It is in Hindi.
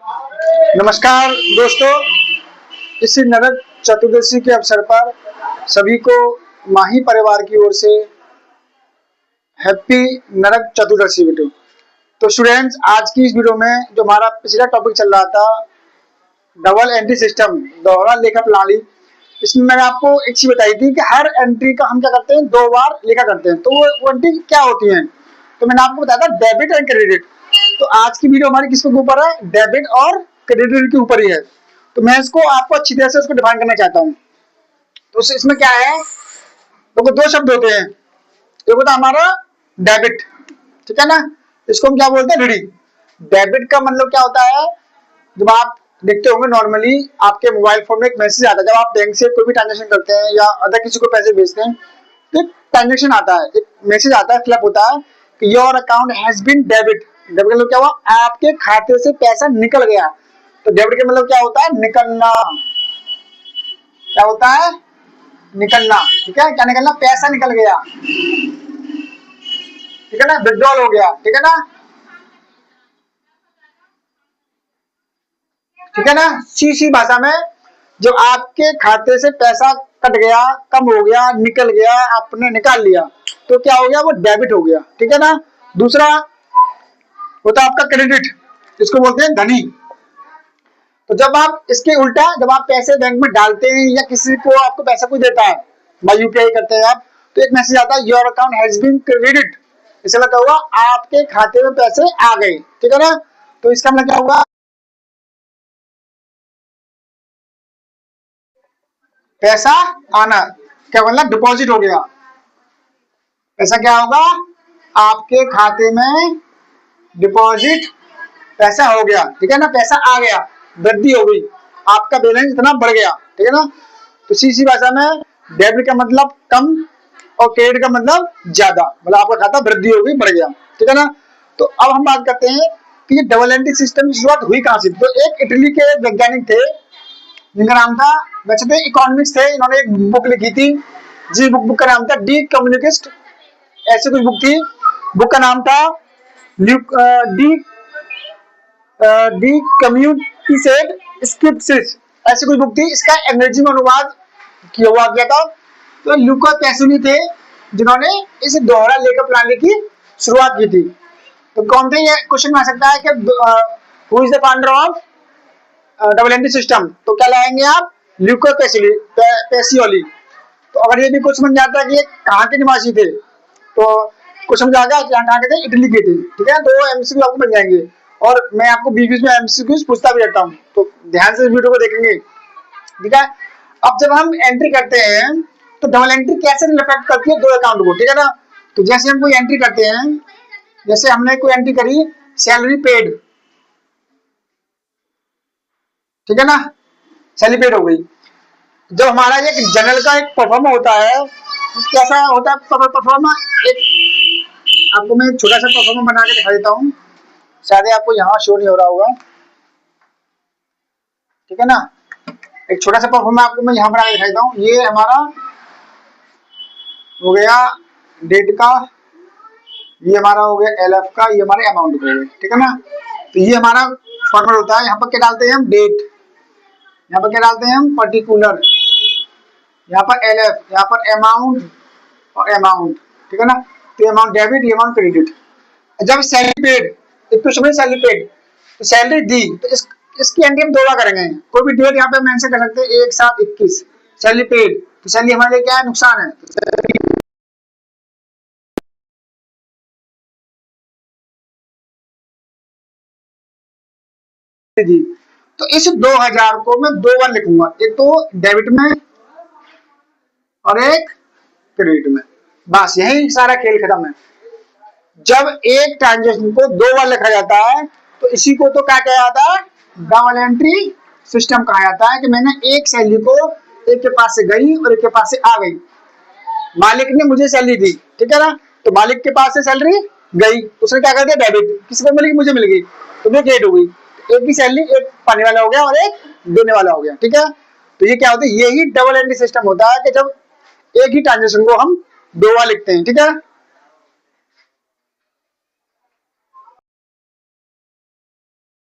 नमस्कार दोस्तों, इस नरक चतुर्दशी के अवसर पर सभी को माही परिवार की ओर से हैप्पी नरक चतुर्दशी वीडियो। तो स्टूडेंट्स, आज की इस वीडियो में जो हमारा पिछला टॉपिक चल रहा था डबल एंट्री सिस्टम, दोहरा लेखा प्रणाली, इसमें मैंने आपको एक चीज बताई थी कि हर एंट्री का हम क्या करते हैं, 2 बार लेखा करते हैं। तो वो एंट्री क्या होती है, तो मैंने आपको बताया था डेबिट एंड क्रेडिट। तो आज की वीडियो हमारी किसके ऊपर है, डेबिट और क्रेडिट के ऊपर ही है। तो मैं इसको आपको अच्छी तरह से उसको डिफाइन करना चाहता हूँ। तो इसमें क्या है, तो 2 शब्द होते हैं। एक होता है हमारा डेबिट, ठीक है ना, इसको हम क्या बोलते हैं, रीडिंग। डेबिट का मतलब क्या होता है, जब आप देखते होंगे नॉर्मली आपके मोबाइल फोन में एक मैसेज आता है, जब आप बैंक से कोई भी ट्रांजेक्शन करते हैं या अदर किसी को पैसे भेजते हैं, तो एक ट्रांजेक्शन आता है, एक मैसेज आता है, फ्लैप होता है कि your account has been debit. Debit का मतलब क्या हुआ, आपके खाते से पैसा निकल गया। तो डेबिट का मतलब क्या होता है, निकलना। क्या होता है, निकलना। ठीक है, क्या निकलना, पैसा निकल गया, ठीक है ना, विड्रॉल हो गया, ठीक है ना, ठीक है ना। सी भाषा में जो आपके खाते से पैसा कट गया, कम हो गया, निकल गया, आपने निकाल लिया, तो क्या हो गया, वो डेबिट हो गया, ठीक है ना। दूसरा होता है आपका क्रेडिट, इसको बोलते हैं धनी। तो जब आप इसके उल्टा, जब आप पैसे बैंक में डालते हैं या किसी को आपको पैसा कोई देता है, बाय यूपीआई करते हैं आप, तो एक मैसेज आता है your account has been credit. इसका मतलब क्या हुआ, आपके खाते में पैसे आ गए, ठीक है ना। तो इसका मतलब क्या हुआ, पैसा आना, क्या मतलब डिपॉजिट हो गया। पैसा क्या होगा, आपके खाते में डिपॉजिट पैसा हो गया, ठीक है ना, पैसा आ गया, वृद्धि हो गई, आपका बैलेंस इतना बढ़ गया, ठीक है ना। तो सी भाषा में डेबिट का मतलब कम और क्रेडिट का मतलब ज्यादा, मतलब आपका खाता वृद्धि हो गई, बढ़ गया, ठीक है ना। तो अब हम बात करते हैं कि ये डबल एंट्री सिस्टम की शुरुआत हुई कहां से। तो एक इटली के वैज्ञानिक थे जिनका नाम था, वैसे थे इकोनॉमिक्स थे, इन्होंने एक बुक लिखी थी, जी बुक का नाम था डी कम्युनिस्ट, ऐसी कुछ बुक थी। बुक का नाम था डी डी कम्युनिकेट स्क्रिप्ट्स, ऐसी कुछ बुक थी। इसका अंग्रेजी में अनुवाद किया हुआ गया था। तो लुका पैसुनी थे जिन्होंने इस दोहरा लेखा प्रणाली की शुरुआत की थी। तो कौन थे, ये क्वेश्चन आ सकता है कि who is the founder of double entry system. तो क्या लाएंगे आप, ल्यूका पैसियोली। तो अगर ये भी कुछ समझ जाता है कि ये कहाँ के निवासी थे, तो कुछ समझ आ गया कहाँ के थे, इटली के थे, ठीक है। तो एमसीक्यू आपको बन जाएंगे, और मैं आपको बीच बीच में एमसीक्यू पूछता भी रहता हूँ, तो ध्यान से वीडियो को देखेंगे, ठीक है। अब जब हम एंट्री करते हैं तो डबल एंट्री कैसे रिफ्लेक्ट करती है 2 अकाउंट को, ठीक है ना। तो जैसे हम कोई एंट्री करते हैं, जैसे हमने कोई एंट्री करी सैलरी पेड, ठीक है ना, सैलरी पेड हो गई। जब हमारा एक जनरल का एक परफॉर्मा होता है, कैसा होता है परफॉर्मा, एक आपको मैं छोटा सा परफॉर्मा बना के दिखा देता हूँ, शायद आपको यहाँ शो नहीं हो रहा होगा, ठीक है ना। एक छोटा सा परफॉर्मा आपको मैं यहाँ बना के दिखा देता हूँ। ये हमारा हो गया डेट का, ये हमारा हो गया एलएफ का, ये हमारे अमाउंट हो गए, ठीक है ना। तो ये हमारा फॉर्मेट होता है। यहाँ पर क्या डालते हैं हम, डेट, यहाँ पर क्या डालते हैं हम, पर्टिकुलर, यहाँ पर एलएफ, यहाँ पर अमाउंट और अमाउंट, ठीक है ना। तो अमाउंट डेबिट, ये अमाउंट क्रेडिट। जब सैलरी पेड, एक तो समय सैलरी पेड, तो सैलरी दी, तो इसकी एंट्री हम 2 बार करेंगे। कोई भी डेट यहाँ पे मेंशन कर सकते हैं, 1/7/21 सैलरी पेड। तो सैलरी हमारे लिए क्या है, नुकसान है, दी। तो इस 2000 को मैं 2 बार लिखूंगा, एक तो डेबिट में और एक क्रेडिट में, बस यही सारा खेल खत्म है। जब एक ट्रांजेक्शन को 2 बार लिखा जाता है, तो इसी को तो क्या कहा जाता है, डबल एंट्री सिस्टम कहा जाता है। कि मैंने एक सैलरी को एक के पास से गई और एक के पास से आ गई, मालिक ने मुझे सैलरी दी, ठीक है ना, तो मालिक के पास से सैलरी गई, उसने क्या कर दिया, डेबिट, किसी को मिल गई, मुझे मिल गई, तो ये क्रेडिट हो गई। एक की सैलरी, एक पाने वाला हो गया और एक देने वाला हो गया, ठीक है। तो ये क्या होता है, यही डबल एंट्री सिस्टम होता है कि जब एक ही ट्रांजेक्शन को हम 2 बार लिखते हैं, ठीक है।